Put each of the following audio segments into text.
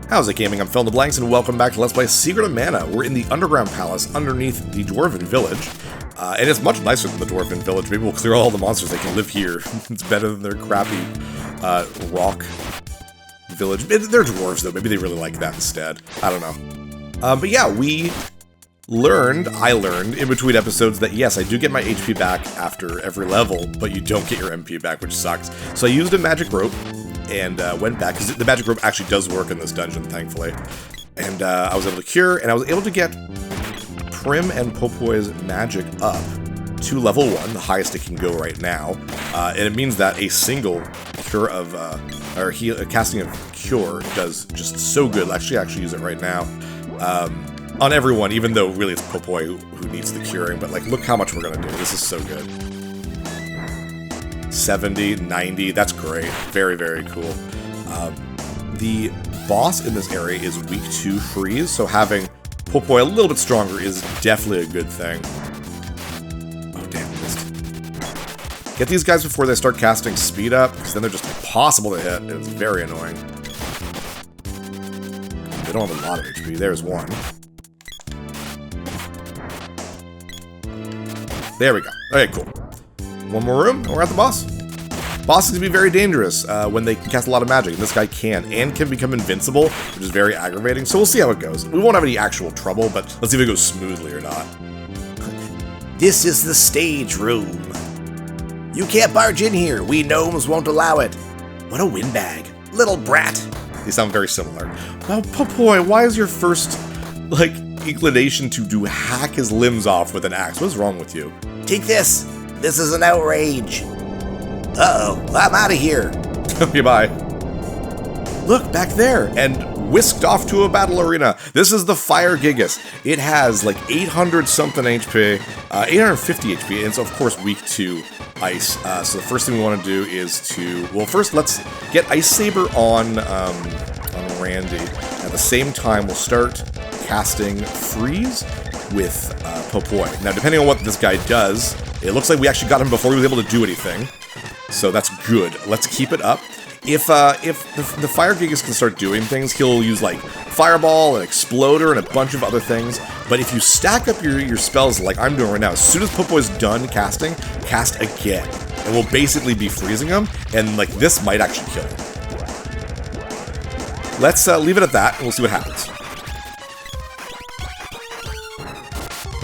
How's it, gaming? I'm Phil in the Blanks, and welcome back to Let's Play Secret of Mana. We're in the underground palace underneath the Dwarven village, and it's much nicer than the Dwarven village. Maybe we'll clear all the monsters that can live here. It's better than their crappy rock village. They're dwarves, though. Maybe they really like that instead. I don't know. But yeah, I learned in between episodes that yes, I do get my HP back after every level, but you don't get your MP back, which sucks. So I used a magic rope and went back, because the magic rope actually does work in this dungeon, thankfully. And I was able to cure, and I was able to get Prim and Popoy's magic up to level 1, the highest it can go right now. And it means that a single cure of, casting of cure does just so good. Let's actually use it right now. On everyone, even though really it's Popoy who needs the curing, but like, look how much we're gonna do. This is so good. 70, 90, that's great. Very, very cool. The boss in this area is weak to freeze, so having Popoy a little bit stronger is definitely a good thing. Oh, damn, missed. Get these guys before they start casting speed up, because then they're just impossible to hit. It's very annoying. They don't have a lot of HP. There's one. There we go. Okay, cool. One more room, and we're at the boss. Bosses can be very dangerous when they can cast a lot of magic, and this guy and can become invincible, which is very aggravating, so we'll see how it goes. We won't have any actual trouble, but let's see if it goes smoothly or not. This is the stage room. You can't barge in here. We gnomes won't allow it. What a windbag. Little brat. They sound very similar. Well, Popoy, why is your first, inclination to hack his limbs off with an axe? What's wrong with you? Take this. This is an outrage. Uh-oh, I'm out of here. Okay, bye. Look, back there, and whisked off to a battle arena. This is the Fire Gigas. It has 800-something HP, 850 HP, and it's of course weak to ice. So the first thing we want to do is first let's get Ice Saber on Randy. At the same time, we'll start casting Freeze with Popoy. Now, depending on what this guy does, it looks like we actually got him before he was able to do anything. So that's good. Let's keep it up. If the Fire Gigas can start doing things, he'll use Fireball, an Exploder, and a bunch of other things. But if you stack up your spells like I'm doing right now, as soon as Popoy's done casting, cast again. And we'll basically be freezing him, and this might actually kill him. Let's leave it at that, and we'll see what happens.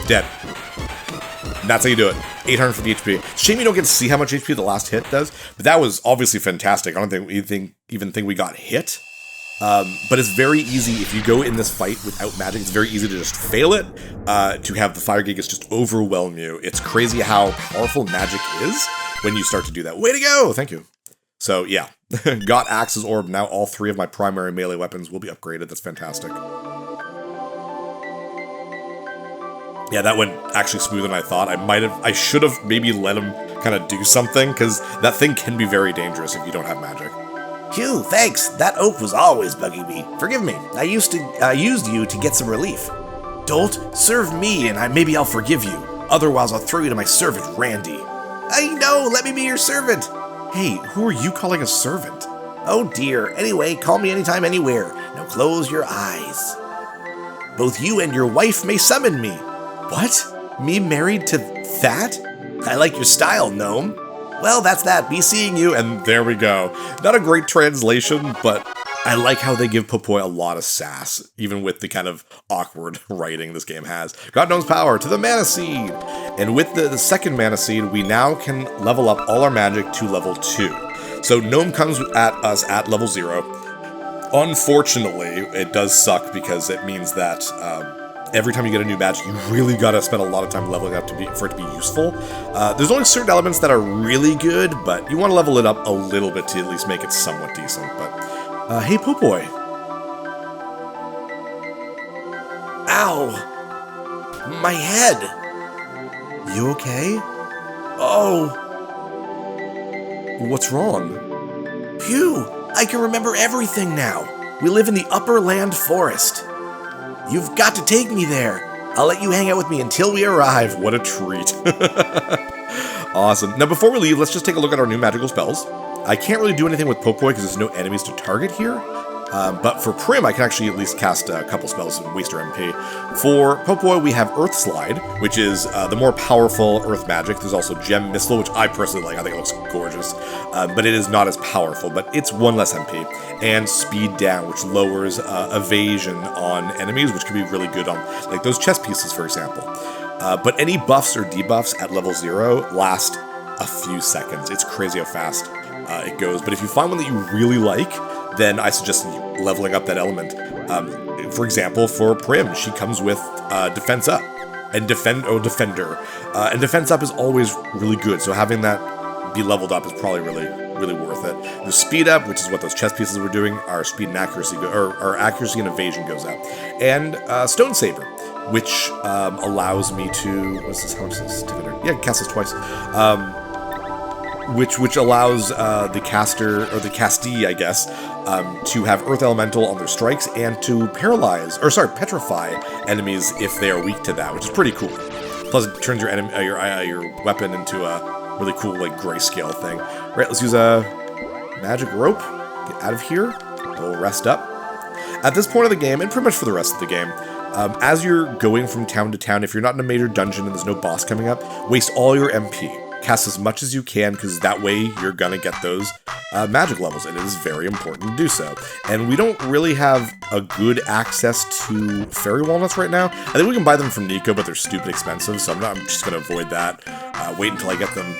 Dead. And that's how you do it. 850 HP. Shame you don't get to see how much HP the last hit does, but that was obviously fantastic. I don't think we even think we got hit. But it's very easy, if you go in this fight without magic, it's very easy to just fail it, to have the Fire Gigas just overwhelm you. It's crazy how powerful magic is when you start to do that. Way to go! Thank you. So yeah, got Axe's Orb. Now all 3 of my primary melee weapons will be upgraded. That's fantastic. Yeah, that went actually smoother than I thought. I should have maybe let him kind of do something, because that thing can be very dangerous if you don't have magic. Phew, thanks. That oak was always bugging me. Forgive me. I used you to get some relief. Dolt, serve me and maybe I'll forgive you. Otherwise, I'll throw you to my servant, Randy. I know, let me be your servant. Hey, who are you calling a servant? Oh dear. Anyway, call me anytime, anywhere. Now close your eyes. Both you and your wife may summon me. What? Me married to that? I like your style, gnome. Well, that's that. Be seeing you. And there we go. Not a great translation, but I like how they give Popoy a lot of sass, even with the kind of awkward writing this game has. God knows power to the Mana Seed! And with the second Mana Seed, we now can level up all our magic to level 2. So Gnome comes at us at level 0. Unfortunately, it does suck, because it means that every time you get a new magic, you really gotta spend a lot of time leveling up for it to be useful. There's only certain elements that are really good, but you want to level it up a little bit to at least make it somewhat decent. But hey, Popoy. Ow! My head! You okay? Oh! What's wrong? Phew! I can remember everything now. We live in the Upper Land Forest. You've got to take me there. I'll let you hang out with me until we arrive. What a treat. Awesome. Now, before we leave, let's just take a look at our new magical spells. I can't really do anything with Popoy because there's no enemies to target here. But for Prim, I can actually at least cast a couple spells and waste her MP. For Popoi, we have Earth Slide, which is the more powerful Earth magic. There's also Gem Missile, which I personally like. I think it looks gorgeous. But it is not as powerful, but it's 1 less MP. And Speed Down, which lowers evasion on enemies, which can be really good on, like, those chess pieces, for example. But any buffs or debuffs at level 0 last a few seconds. It's crazy how fast it goes. But if you find one that you really like, then I suggest leveling up that element. For example, for Prim, she comes with Defense Up and Defender. And Defense Up is always really good, so having that be leveled up is probably really worth it. The Speed Up, which is what those chess pieces were doing, our speed and accuracy, or our accuracy and evasion goes up. And Stone Saber, which allows me to, what's this, how much is this? Yeah, cast this twice. Which allows the caster, or the castee, I guess, to have Earth Elemental on their strikes and to petrify enemies if they are weak to that, which is pretty cool. Plus, it turns your weapon into a really cool, like, grayscale thing. Right, let's use a magic rope. Get out of here. We'll rest up. At this point of the game, and pretty much for the rest of the game, as you're going from town to town, if you're not in a major dungeon and there's no boss coming up, waste all your MP. Cast as much as you can, because that way you're gonna get those magic levels, and it is very important to do so. And we don't really have a good access to fairy walnuts right now. I think we can buy them from Nico, but they're stupid expensive, so I'm just gonna avoid that. Wait until I get them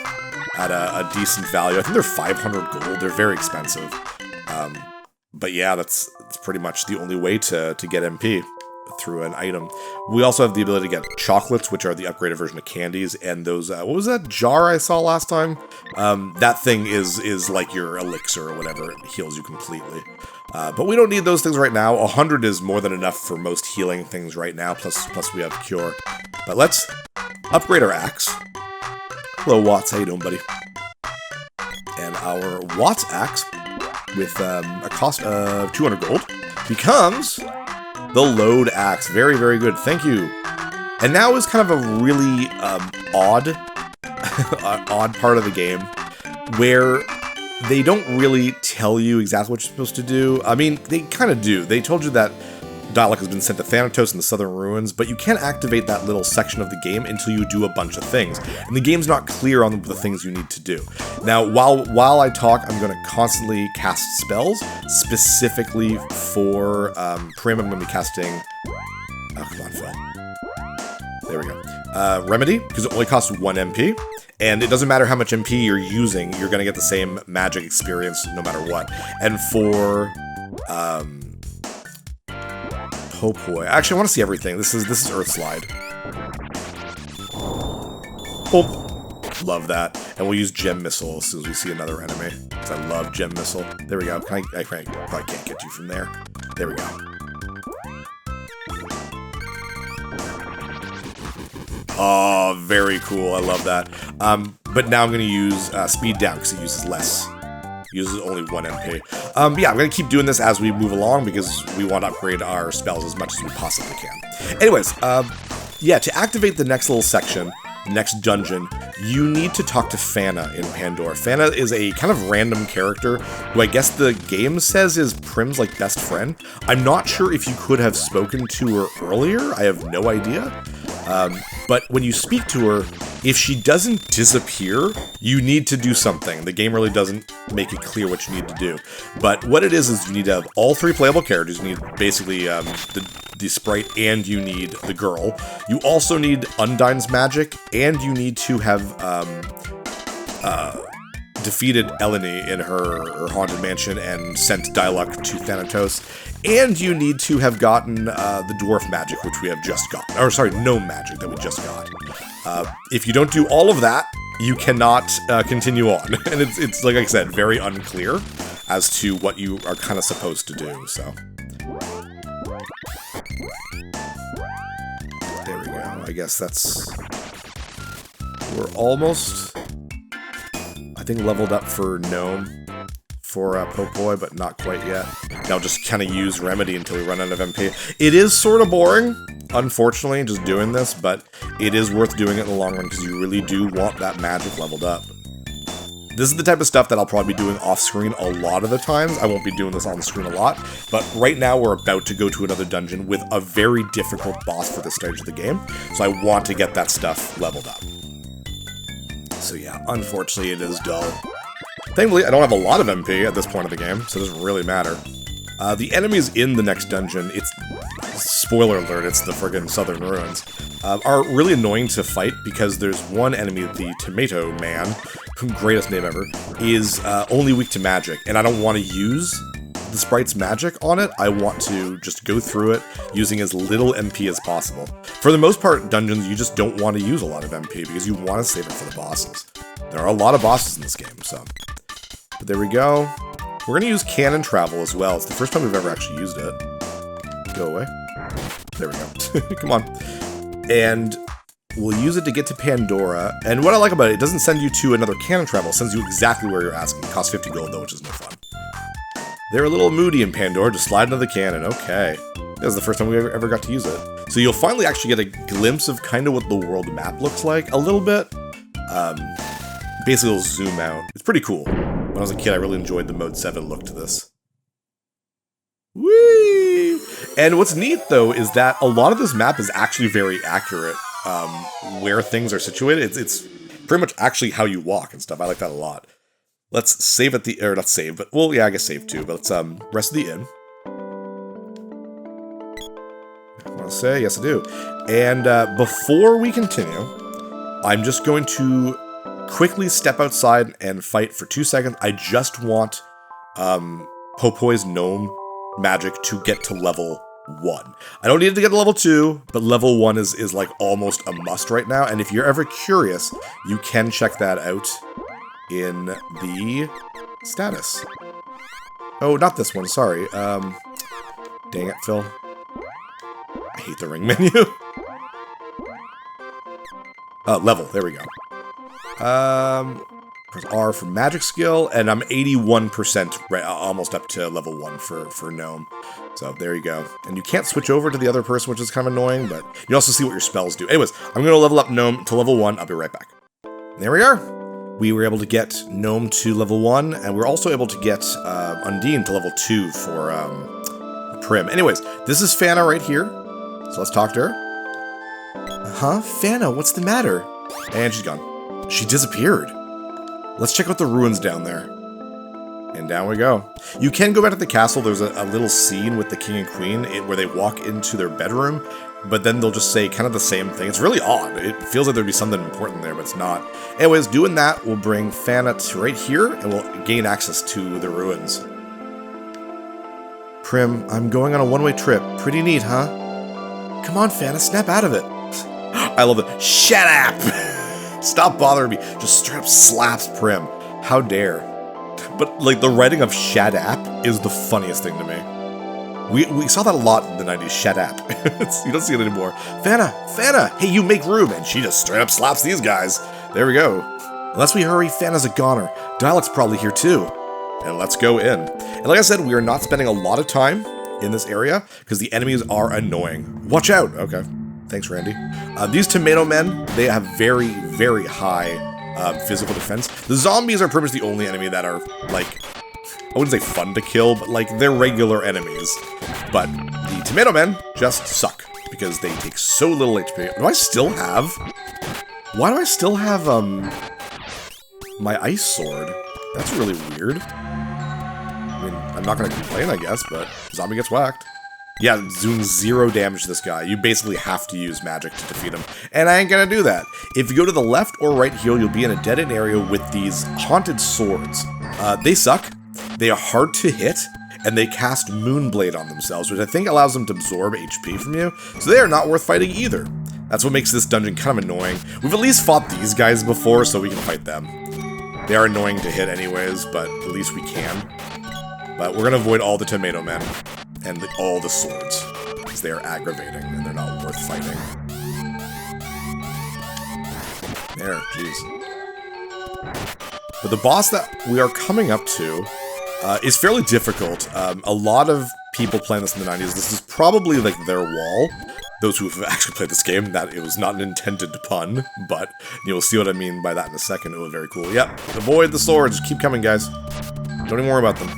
at a decent value. I think they're 500 gold. They're very expensive. But yeah, that's pretty much the only way to get MP. Through an item. We also have the ability to get chocolates, which are the upgraded version of candies, and those, what was that jar I saw last time? That thing is like your elixir or whatever. It heals you completely. But we don't need those things right now. 100 is more than enough for most healing things right now, plus we have Cure. But let's upgrade our axe. Hello, Watts. How you doing, buddy? And our Watts axe, with a cost of 200 gold, becomes the Load Axe. Very, very good. Thank you. And now is kind of a really odd part of the game where they don't really tell you exactly what you're supposed to do. I mean, they kind of do. They told you that Dialog has been sent to Thanatos in the Southern Ruins, but you can't activate that little section of the game until you do a bunch of things. And the game's not clear on the things you need to do. Now, while I talk, I'm going to constantly cast spells, specifically for Prim. I'm going to be casting... Oh, come on, Phil. There we go. Remedy, because it only costs 1 MP. And it doesn't matter how much MP you're using, you're going to get the same magic experience no matter what. And for... Popoi. Actually, I want to see everything. This is Earth Slide. Oh, love that. And we'll use Gem Missile as soon as we see another enemy, because I love Gem Missile. There we go. I probably can't get you from there. There we go. Oh, very cool. I love that. But now I'm going to use Speed Down, because it uses less. Uses only 1 MP. Yeah, I'm going to keep doing this as we move along because we want to upgrade our spells as much as we possibly can. Anyways, yeah, to activate the next little section, next dungeon, you need to talk to Fana in Pandora. Fana is a kind of random character who I guess the game says is Prim's, like, best friend. I'm not sure if you could have spoken to her earlier. I have no idea. But when you speak to her, if she doesn't disappear, you need to do something. The game really doesn't make it clear what you need to do. But what it is you need to have all 3 playable characters. You need basically the sprite, and you need the girl. You also need Undyne's magic, and you need to have defeated Eleni in her haunted mansion and sent Dialog to Thanatos. And you need to have gotten the dwarf magic, which we have just gotten. Or, sorry, gnome magic that we just got. If you don't do all of that, you cannot continue on. And it's, like I said, very unclear as to what you are kind of supposed to do, so. There we go. I guess that's... We're almost, I think, leveled up for gnome. For Popoi, but not quite yet. I'll just kind of use Remedy until we run out of MP. It is sort of boring, unfortunately, just doing this, but it is worth doing it in the long run because you really do want that magic leveled up. This is the type of stuff that I'll probably be doing off-screen a lot of the times. I won't be doing this on the screen a lot, but right now we're about to go to another dungeon with a very difficult boss for this stage of the game, so I want to get that stuff leveled up. So yeah, unfortunately it is dull. Thankfully, I don't have a lot of MP at this point of the game, so it doesn't really matter. The enemies in the next dungeon, it's... spoiler alert, it's the friggin' Southern Ruins, are really annoying to fight because there's one enemy, the Tomato Man, greatest name ever, is only weak to magic, and I don't want to use the sprite's magic on it. I want to just go through it using as little MP as possible. For the most part, dungeons, you just don't want to use a lot of MP because you want to save it for the bosses. There are a lot of bosses in this game, so... But there we go. We're going to use cannon travel as well. It's the first time we've ever actually used it. Go away. There we go. Come on. And we'll use it to get to Pandora. And what I like about it, it doesn't send you to another cannon travel. It sends you exactly where you're asking. It costs 50 gold, though, which is no fun. They're a little moody in Pandora. Just slide into the cannon. Okay. That was the first time we ever got to use it. So you'll finally actually get a glimpse of kind of what the world map looks like. A little bit. Basically, it'll zoom out. It's pretty cool. When I was a kid, I really enjoyed the Mode 7 look to this. Whee! And what's neat, though, is that a lot of this map is actually very accurate where things are situated. It's pretty much actually how you walk and stuff. I like that a lot. Let's save at the... or not save, but... well, yeah, I guess save too. But let's rest of the inn. I want to say, yes I do. And before we continue, I'm just going to quickly step outside and fight for 2 seconds. I just want Popoy's gnome magic to get to level 1. I don't need it to get to level 2, but level 1 is like almost a must right now. And if you're ever curious, you can check that out in the status. Oh, not this one, sorry. Dang it, Phil. I hate the ring menu. Level, there we go. Press R for magic skill, and I'm 81% almost up to level 1 for Gnome. So there you go. And you can't switch over to the other person, which is kind of annoying, but you also see what your spells do. Anyways, I'm going to level up Gnome to level 1. I'll be right back. There we are. We were able to get Gnome to level 1, and we're also able to get Undine to level 2 for Prim. Anyways, this is Fana right here. So let's talk to her. Huh? Fana, what's the matter? And she's gone. She disappeared. Let's check out the ruins down there. And down we go. You can go back to the castle. There's a little scene with the king and queen where they walk into their bedroom, but then they'll just say kind of the same thing. It's really odd. It feels like there'd be something important there, but it's not. Anyways, doing that will bring Fana to right here, and we'll gain access to the ruins. Prim, I'm going on a one-way trip. Pretty neat, huh? Come on, Fana, snap out of it. I love it. Shut up! Stop bothering me. Just straight up slaps Prim. How dare. But, like, the writing of shut up is the funniest thing to me. We saw that a lot in the 90s, shut up. You don't see it anymore. Fana, hey, you make room. And she just straight up slaps these guys. There we go. Unless we hurry, Fana's a goner. Dialect's probably here too. And let's go in. And like I said, we are not spending a lot of time in this area because the enemies are annoying. Watch out. Okay. Thanks, Randy. These tomato men, they have very, very high physical defense. The zombies are pretty much the only enemy that are, like, I wouldn't say fun to kill, but, like, they're regular enemies. But the tomato men just suck because they take so little HP. Do I still have... Why do I still have, my ice sword? That's really weird. I mean, I'm not gonna complain, I guess, but zombie gets whacked. Yeah, doing 0 damage to this guy. You basically have to use magic to defeat him. And I ain't gonna do that. If you go to the left or right here, you'll be in a dead-end area with these haunted swords. They suck. They are hard to hit, and they cast Moonblade on themselves, which I think allows them to absorb HP from you. So they are not worth fighting either. That's what makes this dungeon kind of annoying. We've at least fought these guys before, so we can fight them. They are annoying to hit anyways, but at least we can. But we're gonna avoid all the tomato men. And all the swords, because they are aggravating, and they're not worth fighting. There, jeez. But the boss that we are coming up to is fairly difficult. A lot of people playing this in the 90s, this is probably like their wall, those who have actually played this game, that it was not an intended pun, but you'll see what I mean by that in a second. It was very cool. Yep, avoid the swords. Keep coming, guys. Don't even worry about them.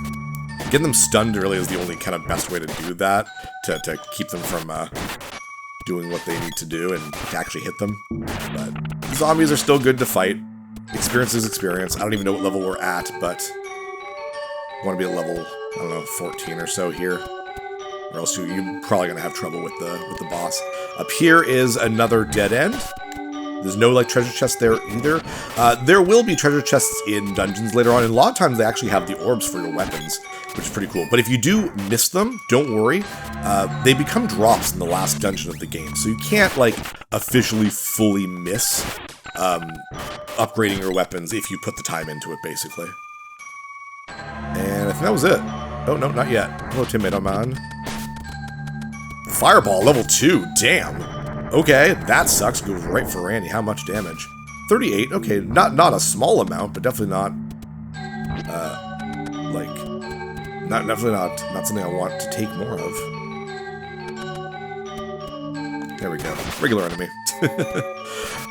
Getting them stunned really is the only kind of best way to do that, to keep them from doing what they need to do and to actually hit them. But zombies are still good to fight. Experience is experience. I don't even know what level we're at, but I want to be at level, I don't know, 14 or so here. Or else you're probably going to have trouble with the boss. Up here is another dead end. There's no, like, treasure chests there either. There will be treasure chests in dungeons later on, and a lot of times they actually have the orbs for your weapons, which is pretty cool. But if you do miss them, don't worry. They become drops in the last dungeon of the game, so you can't, like, officially fully miss upgrading your weapons if you put the time into it, basically. And I think that was it. Oh, no, not yet. Hello, Tomato Man. Fireball, level 2, damn. Okay, that sucks. Goes right for Randy. How much damage? 38, okay, not a small amount, but definitely not, definitely not something I want to take more of. There we go. Regular enemy.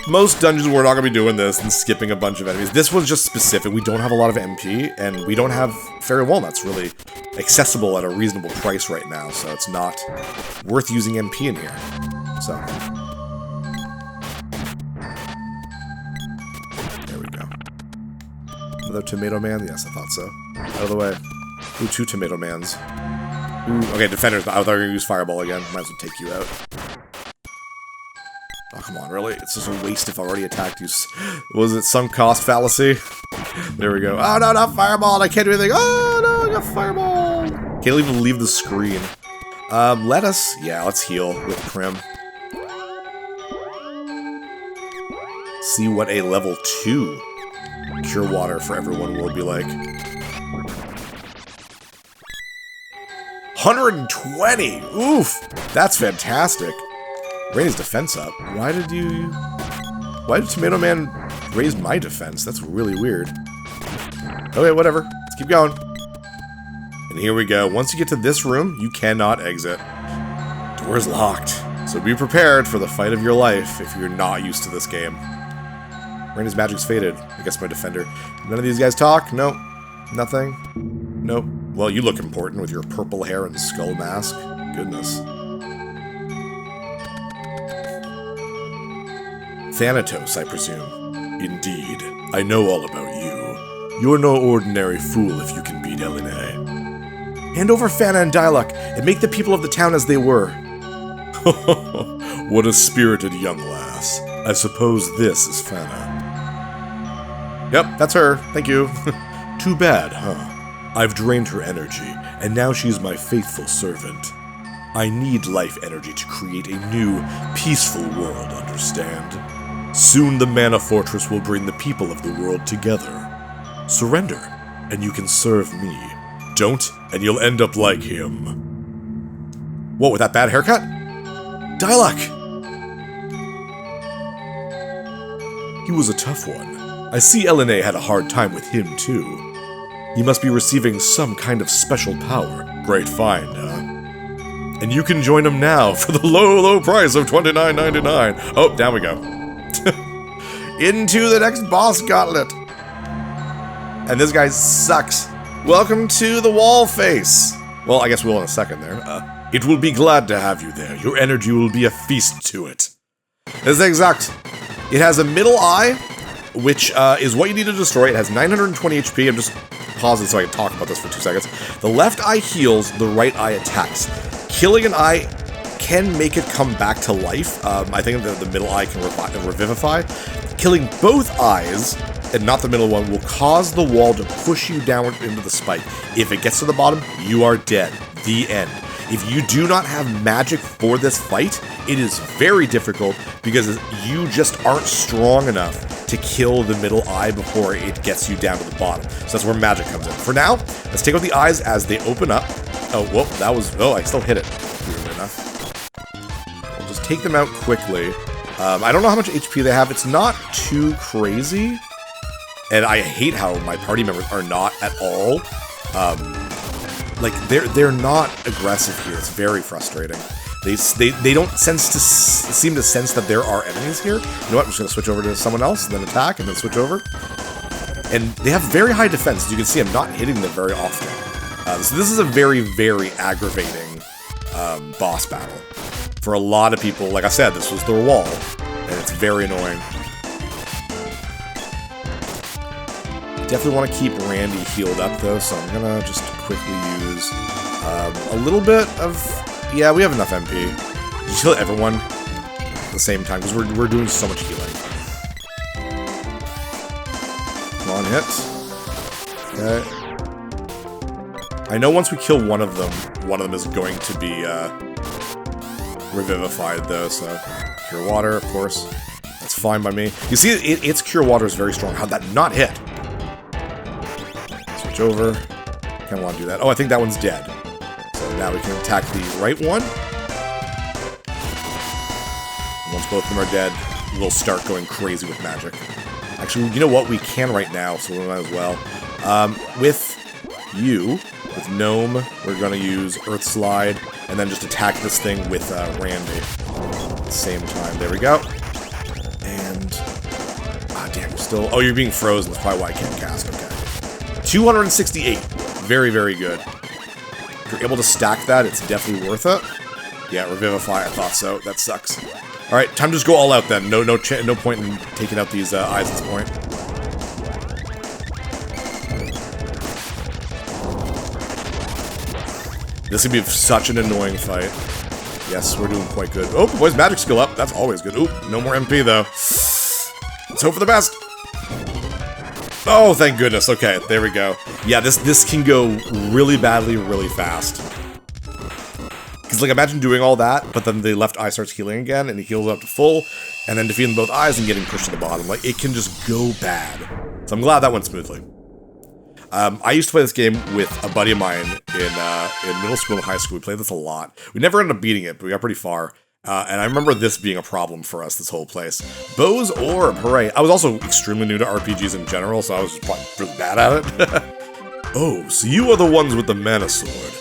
Most dungeons we're not going to be doing this and skipping a bunch of enemies. This one's just specific. We don't have a lot of MP, and we don't have fairy walnuts really accessible at a reasonable price right now, so it's not worth using MP in here. So, there we go. Another Tomato Man? Yes, I thought so. Out of the way. Ooh, 2 Tomato Mans. Ooh, okay, Defenders. I thought we were going to use Fireball again. Might as well take you out. Oh, come on, really? It's just a waste if I already attacked you. Was it sunk cost fallacy? There we go. Oh, no, not Fireball! I can't do anything! Oh, no, I got Fireball! Can't even leave the screen. Let's heal with Prim. See what a level 2 Cure Water for everyone will be like. 120! Oof! That's fantastic. Raise defense up. Why did Tomato Man raise my defense? That's really weird. Okay, whatever. Let's keep going. And here we go. Once you get to this room, you cannot exit. Door's locked. So be prepared for the fight of your life if you're not used to this game. Randy's magic's faded. I guess my defender. None of these guys talk? Nope. Nothing? Nope. Well, you look important with your purple hair and skull mask. Goodness. Thanatos, I presume. Indeed. I know all about you. You're no ordinary fool if you can beat Elena. Hand over Fana and Dialuk, and make the people of the town as they were. What a spirited young lass. I suppose this is Fana. Yep, that's her. Thank you. Too bad, huh? I've drained her energy, and now she's my faithful servant. I need life energy to create a new, peaceful world, understand? Soon the Mana Fortress will bring the people of the world together. Surrender, and you can serve me. Don't, and you'll end up like him. What, with that bad haircut? Dialuk! He was a tough one. I see Elena had a hard time with him, too. He must be receiving some kind of special power. Great find, huh? And you can join him now for the low, low price of $29.99. Oh, down we go. Into the next boss gauntlet. And this guy sucks. Welcome to the wall face. Well, I guess we'll in a second there. It will be glad to have you there. Your energy will be a feast to it. This thing sucks. It has a middle eye, which is what you need to destroy. It has 920 HP. I'm just pausing so I can talk about this for 2 seconds. The left eye heals, the right eye attacks. Killing an eye can make it come back to life. I think the middle eye can revivify. Killing both eyes, and not the middle one, will cause the wall to push you down into the spike. If it gets to the bottom, you are dead. The end. If you do not have magic for this fight, it is very difficult because you just aren't strong enough to kill the middle eye before it gets you down to the bottom. So that's where magic comes in. For now, let's take out the eyes as they open up. Oh, whoop, that was... Oh, I still hit it. Weirdly enough. We'll just take them out quickly. I don't know how much HP they have. It's not too crazy. And I hate how my party members are not at all. Like, they're not aggressive here. It's very frustrating. They don't seem to sense that there are enemies here. You know what? I'm just going to switch over to someone else, and then attack, and then switch over. And they have very high defense. As you can see, I'm not hitting them very often. So this is a very, very aggravating boss battle. For a lot of people, like I said, this was their wall, and it's very annoying. Definitely want to keep Randy healed up, though, so I'm going to just quickly use a little bit of... Yeah, we have enough MP. Just heal everyone at the same time, because we're doing so much healing. Come on, hit. Okay. I know once we kill one of them is going to be revivified, though, so... Cure Water, of course. That's fine by me. You see, its Cure Water is very strong. How'd that not hit? Switch over. Can't want to do that. Oh, I think that one's dead. So now we can attack the right one. Once both of them are dead, we'll start going crazy with magic. Actually, you know what? We can right now, so we might as well. With you, with Gnome, we're going to use Earth Slide, and then just attack this thing with Randy at the same time. There we go. And... Ah, damn, you're still... Oh, you're being frozen. That's probably why I can't cast. Okay. 268. Very, very good. If you're able to stack that, it's definitely worth it. Yeah, Revivify, I thought so. That sucks. Alright, time to just go all out then. No point in taking out these eyes at this point. This is going to be such an annoying fight. Yes, we're doing quite good. Oh, boy's magic skill up. That's always good. Oop, no more MP though. Let's hope for the best. Oh, thank goodness. Okay, there we go. Yeah, this can go really badly, really fast. Because, like, imagine doing all that, but then the left eye starts healing again, and he heals up to full, and then defeating both eyes and getting pushed to the bottom. Like, it can just go bad. So I'm glad that went smoothly. I used to play this game with a buddy of mine in middle school and high school. We played this a lot. We never ended up beating it, but we got pretty far. And I remember this being a problem for us, this whole place. Bo's Orb, hooray. I was also extremely new to RPGs in general, so I was probably really bad at it. Oh, so you are the ones with the mana sword.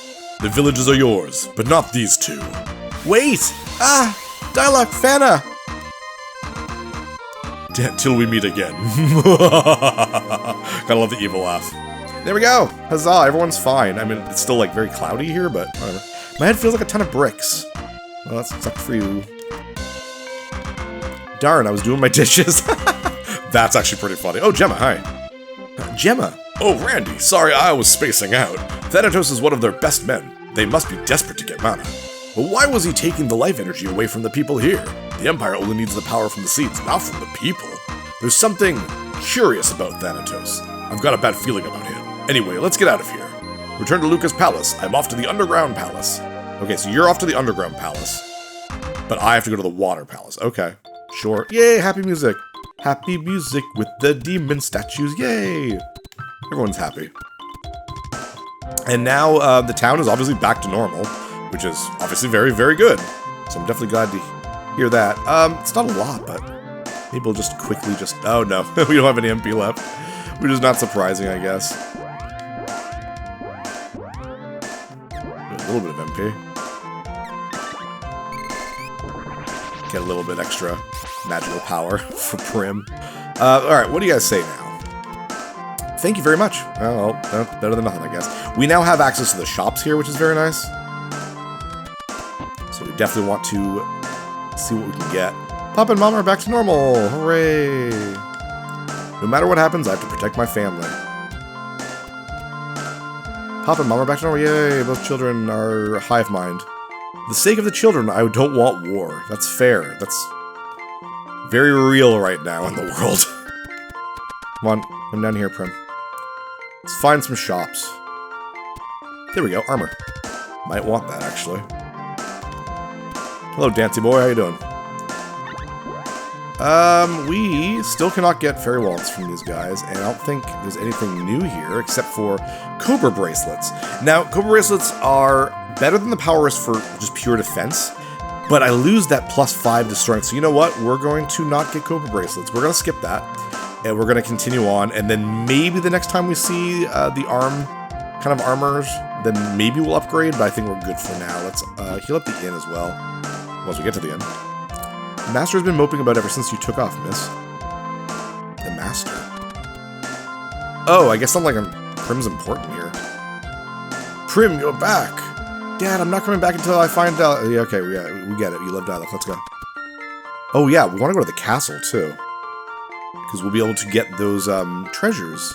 The villages are yours, but not these two. Wait! Ah! Dialogue, Fana! Till we meet again. Gotta love the evil laugh. There we go! Huzzah, everyone's fine. I mean, it's still, like, very cloudy here, but whatever. My head feels like a ton of bricks. Well, that sucks for you. Darn, I was doing my dishes. That's actually pretty funny. Oh, Gemma, hi. Gemma! Oh, Randy, sorry I was spacing out. Thanatos is one of their best men. They must be desperate to get mana. But why was he taking the life energy away from the people here? The Empire only needs the power from the seeds, not from the people. There's something curious about Thanatos. I've got a bad feeling about him. Anyway, let's get out of here. Return to Lucca's palace. I'm off to the underground palace. Okay, so you're off to the underground palace. But I have to go to the water palace. Okay, sure. Yay, happy music. Happy music with the demon statues. Yay. Everyone's happy. And now the town is obviously back to normal, which is obviously very, very good. So I'm definitely glad to hear that. It's not a lot, but maybe we'll just quickly just... Oh, no. We don't have any MP left. Which is not surprising, I guess. A little bit of MP. Get a little bit extra magical power for Prim. Alright, what do you guys say now? Thank you very much. Well, better than nothing, I guess. We now have access to the shops here, which is very nice. So we definitely want to see what we can get. Pop and Mom are back to normal. Hooray. No matter what happens, I have to protect my family. Pop and Mom are back to normal. Yay, both children are hive mind. For the sake of the children, I don't want war. That's fair. That's very real right now in the world. Come on, come down here, Prim. Let's find some shops. There we go, armor. Might want that, actually. Hello, Dancy boy, how you doing? We still cannot get fairy wallets from these guys, and I don't think there's anything new here except for Cobra bracelets. Now, Cobra bracelets are better than the power wrist for just pure defense, but I lose that +5 to strength. So you know what? We're going to not get Cobra bracelets. We're going to skip that, and we're going to continue on, and then maybe the next time we see the kind of armors, then maybe we'll upgrade, but I think we're good for now. Let's heal up the inn as well, once we get to the inn. The master has been moping about ever since you took off, miss. The master? Oh, I guess I'm like Prim's important here. Prim, you're back! Dad, I'm not coming back until I find out. Yeah, okay, we get it. You love dialogue. Let's go. Oh yeah, we want to go to the castle too, because we'll be able to get those treasures.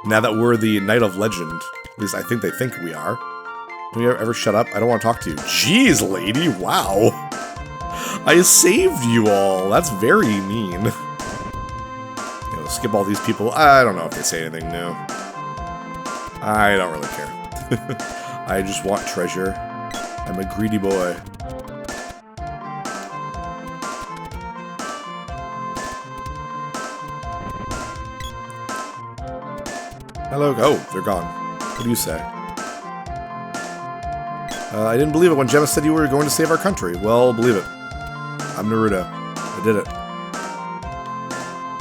Now that we're the Knight of Legend, at least I think they think we are. Can you ever shut up? I don't want to talk to you. Jeez, lady, wow. I saved you all. That's very mean. You know, skip all these people. I don't know if they say anything new. I don't really care. I just want treasure. I'm a greedy boy. Hello. Oh, they're gone. What do you say? I didn't believe it when Gemma said you were going to save our country. Well, believe it. I'm Naruto. I did it.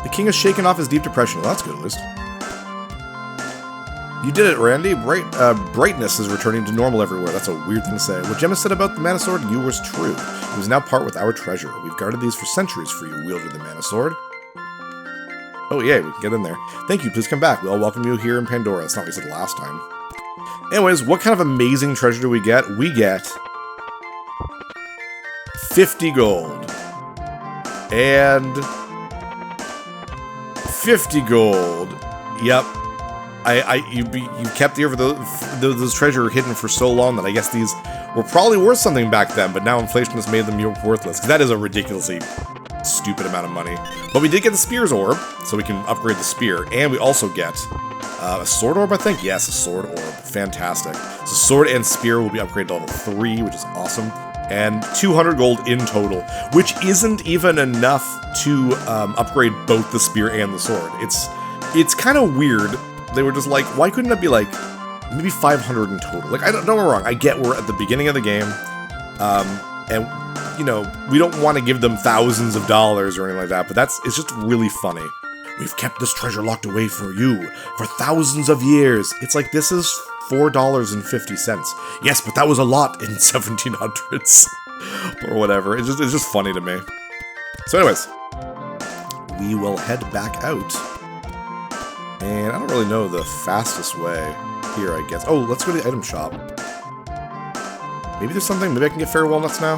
The king has shaken off his deep depression. Well, that's good, at least. You did it, Randy. Brightness is returning to normal everywhere. That's a weird thing to say. What Gemma said about the Mana Sword and you was true. It was now part with our treasure. We've guarded these for centuries for you, wielder of the Mana Sword. Oh, yay, we can get in there. Thank you, please come back. We'll welcome you here in Pandora. That's not what we said last time. Anyways, what kind of amazing treasure do we get? We get 50 gold. And 50 gold. Yep. You kept here for those treasure hidden for so long that I guess these were probably worth something back then, but now inflation has made them worthless, because that is a ridiculously stupid amount of money. But we did get the Spear's Orb, so we can upgrade the Spear, and we also get a Sword Orb, I think? Yes, a Sword Orb. Fantastic. So Sword and Spear will be upgraded to level 3, which is awesome. And 200 gold in total, which isn't even enough to upgrade both the Spear and the Sword. It's kind of weird. They were just like, why couldn't it be like, maybe 500 in total? Like, don't get me wrong, I get we're at the beginning of the game, and, you know, we don't want to give them thousands of dollars or anything like that, but it's just really funny. We've kept this treasure locked away for you for thousands of years. It's like, this is $4.50. Yes, but that was a lot in 1700s. Or whatever. It's just funny to me. So anyways, we will head back out. And I don't really know the fastest way here, I guess. Oh, let's go to the item shop. Maybe there's something. Maybe I can get fairy walnuts now?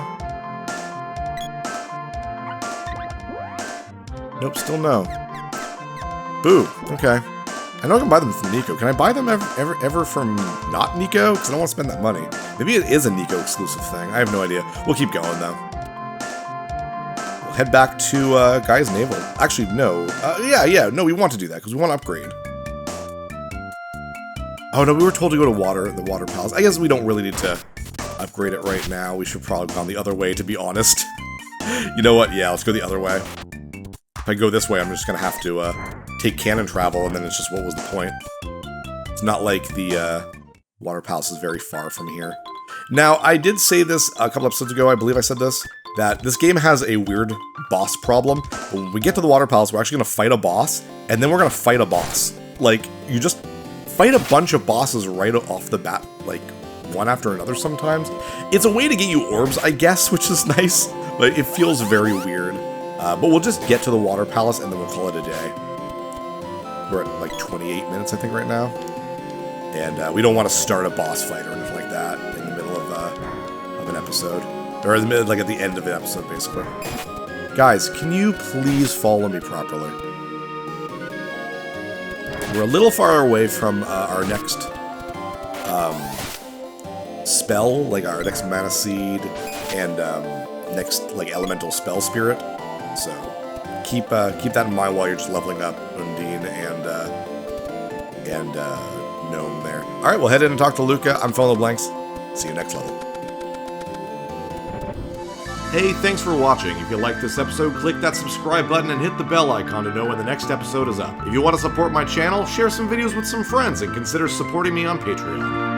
Nope, still no. Boo. Okay. I know I can buy them from Nico. Can I buy them ever from not Nico? Because I don't want to spend that money. Maybe it is a Nico exclusive thing. I have no idea. We'll keep going, though. We'll head back to Guy's Naval. Actually, no. Yeah. No, we want to do that, because we want to upgrade. Oh, no, we were told to go to the Water Palace. I guess we don't really need to upgrade it right now. We should probably have gone the other way, to be honest. You know what? Yeah, let's go the other way. If I go this way, I'm just going to have to take cannon travel, and then it's just, what was the point? It's not like the Water Palace is very far from here. Now, I did say this a couple episodes ago, I believe I said this, that this game has a weird boss problem. When we get to the Water Palace, we're actually going to fight a boss, and then we're going to fight a boss. Like, you just fight a bunch of bosses right off the bat, like, one after another sometimes. It's a way to get you orbs, I guess, which is nice, but it feels very weird. But we'll just get to the Water Palace, and then we'll call it a day. We're at like 28 minutes, I think, right now. And we don't want to start a boss fight or anything like that in the middle of an episode. Or in the middle, like at the end of an episode, basically. Guys, can you please follow me properly? We're a little far away from our next spell, like our next Mana Seed and next like Elemental Spell Spirit. So keep that in mind while you're just leveling up Undine and Gnome there. Alright, we'll head in and talk to Luca. I'm Phone the Blanks. See you next level. Hey, thanks for watching. If you liked this episode, click that subscribe button and hit the bell icon to know when the next episode is up. If you want to support my channel, share some videos with some friends and consider supporting me on Patreon.